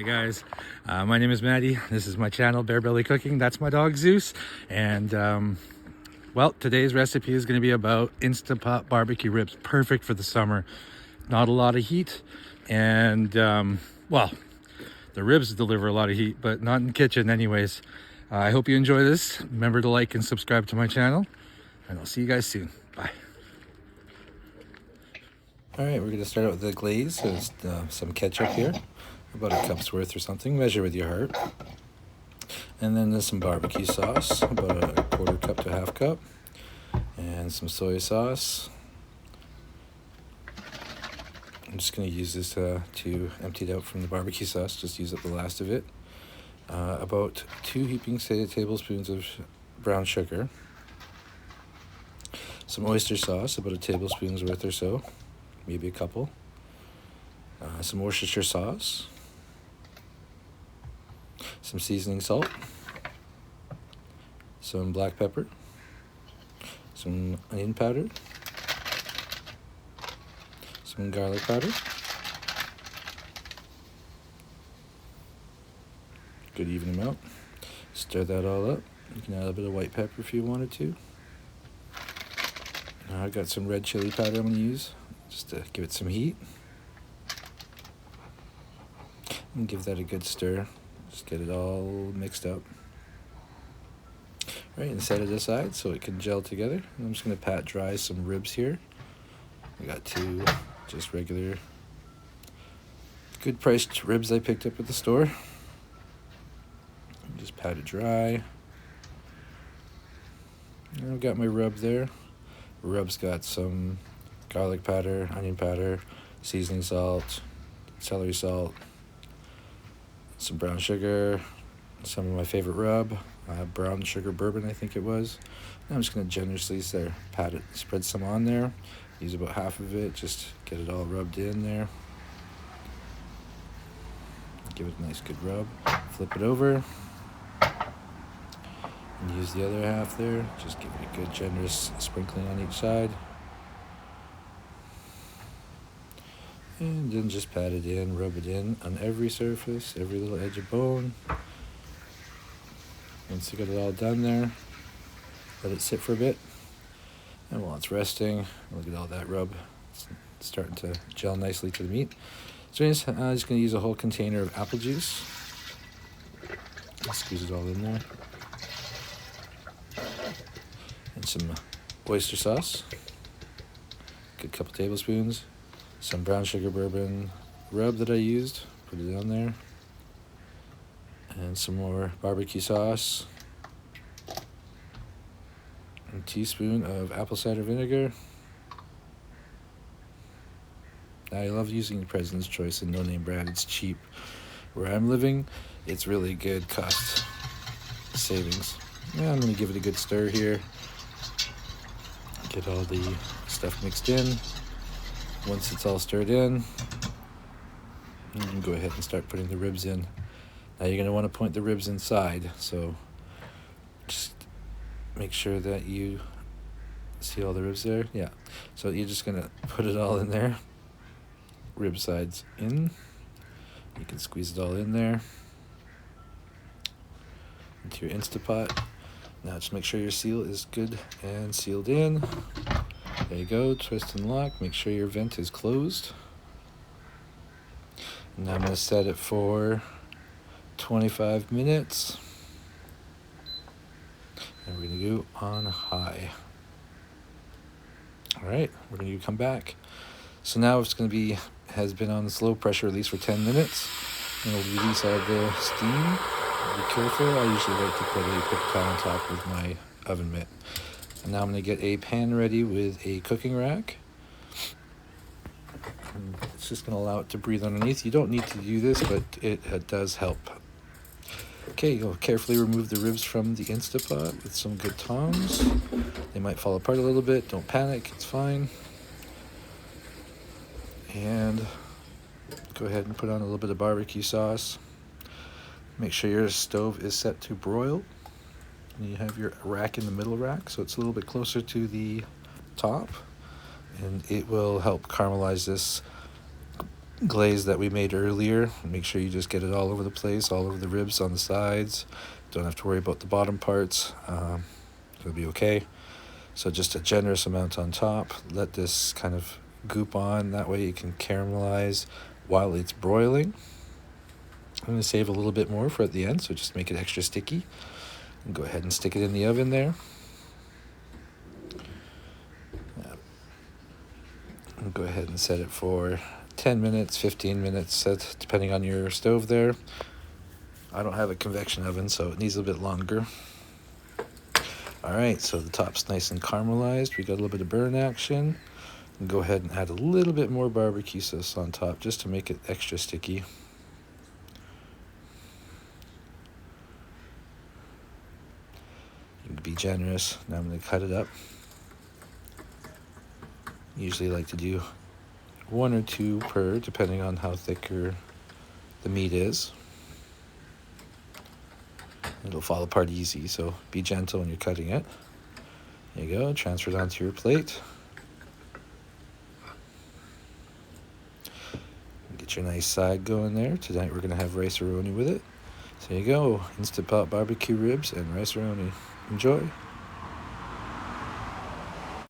Hey guys, my name is Maddie. This is my channel, Bear Belly Cooking. That's my dog Zeus. And well, today's recipe is going to be about Insta Pot BBQ Ribs. Perfect for the summer. Not a lot of heat. And well, the ribs deliver a lot of heat, but not in the kitchen anyways. I hope you enjoy this. Remember to like and subscribe to my channel. And I'll see you guys soon. Bye. All right, we're going to start out with the glaze. So it's, some ketchup here. About a cup's worth or something. Measure with your heart. And then there's some barbecue sauce, about a quarter cup to half cup. And some soy sauce. I'm just going to use this to empty it out from the barbecue sauce. Just use up the last of it. About 2 heaping tablespoons of brown sugar. Some oyster sauce, about a tablespoon's worth or so. Maybe a couple. Some Worcestershire sauce. Some seasoning salt, some black pepper, some onion powder, some garlic powder, good even amount. Stir that all up. You can add a bit of white pepper if you wanted to. Now I've got some red chili powder I'm going to use just to give it some heat. And give that a good stir. Just get it all mixed up. Right, and set it aside so it can gel together. And I'm just going to pat dry some ribs here. I got 2 just regular good priced ribs I picked up at the store. Just pat it dry. And I've got my rub there. Rub's got some garlic powder, onion powder, seasoning salt, celery salt, some brown sugar, some of my favorite rub, brown sugar bourbon I think it was. And I'm just going to generously pat it, spread some on there, use about half of it, just get it all rubbed in there. Give it a nice good rub, flip it over, and use the other half there, just give it a good generous sprinkling on each side. And then just pat it in, rub it in on every surface, every little edge of bone. Once you get it all done there, let it sit for a bit. And while it's resting, look at all that rub. It's starting to gel nicely to the meat. So I'm just going to use a whole container of apple juice. Squeeze it all in there. And some oyster sauce. Good couple tablespoons. Some brown sugar bourbon rub that I used, put it on there, and some more barbecue sauce, and a teaspoon of apple cider vinegar. I love using the President's Choice and no name brand. It's cheap. Where I'm living, it's really good cost savings. Yeah, I'm going to give it a good stir here. Get all the stuff mixed in. Once it's all stirred in, you can go ahead and start putting the ribs in. Now you're going to want to point the ribs inside, so just make sure that you see all the ribs there. Yeah, so you're just going to put it all in there. Rib sides in. You can squeeze it all in there into your Insta Pot. Now just make sure your seal is good and sealed in. There you go, twist and lock, make sure your vent is closed. And now I'm going to set it for 25 minutes. And we're going to go on high. Alright, we're going to come back. So now it's going to be, has been on slow pressure at least for 10 minutes. And it'll release all the steam. Be careful, I usually like to put a paper towel on top with my oven mitt. And now I'm going to get a pan ready with a cooking rack. And it's just going to allow it to breathe underneath. You don't need to do this, but it does help. Okay, you'll carefully remove the ribs from the Insta Pot with some good tongs. They might fall apart a little bit. Don't panic, it's fine. And go ahead and put on a little bit of barbecue sauce. Make sure your stove is set to broil. And you have your rack in the middle rack, so it's a little bit closer to the top. And it will help caramelize this glaze that we made earlier. Make sure you just get it all over the place, all over the ribs on the sides. Don't have to worry about the bottom parts. It'll be okay. So just a generous amount on top. Let this kind of goop on. That way you can caramelize while it's broiling. I'm going to save a little bit more for at the end, so just make it extra sticky. And go ahead and stick it in the oven there. And go ahead and set it for 10 minutes, 15 minutes, set depending on your stove there. I don't have a convection oven, so it needs a bit longer. All right, so the top's nice and caramelized. We got a little bit of burn action. And go ahead and add a little bit more barbecue sauce on top just to make it extra sticky. You can be generous. Now I'm going to cut it up. Usually like to do 1 or 2 per, depending on how thicker the meat is. It'll fall apart easy, so be gentle when you're cutting it. There you go, transfer it onto your plate. Get your nice side going there. Tonight we're going to have rice-a-roni with it. So there you go, Insta Pot BBQ Ribs and rice-a-roni. Enjoy.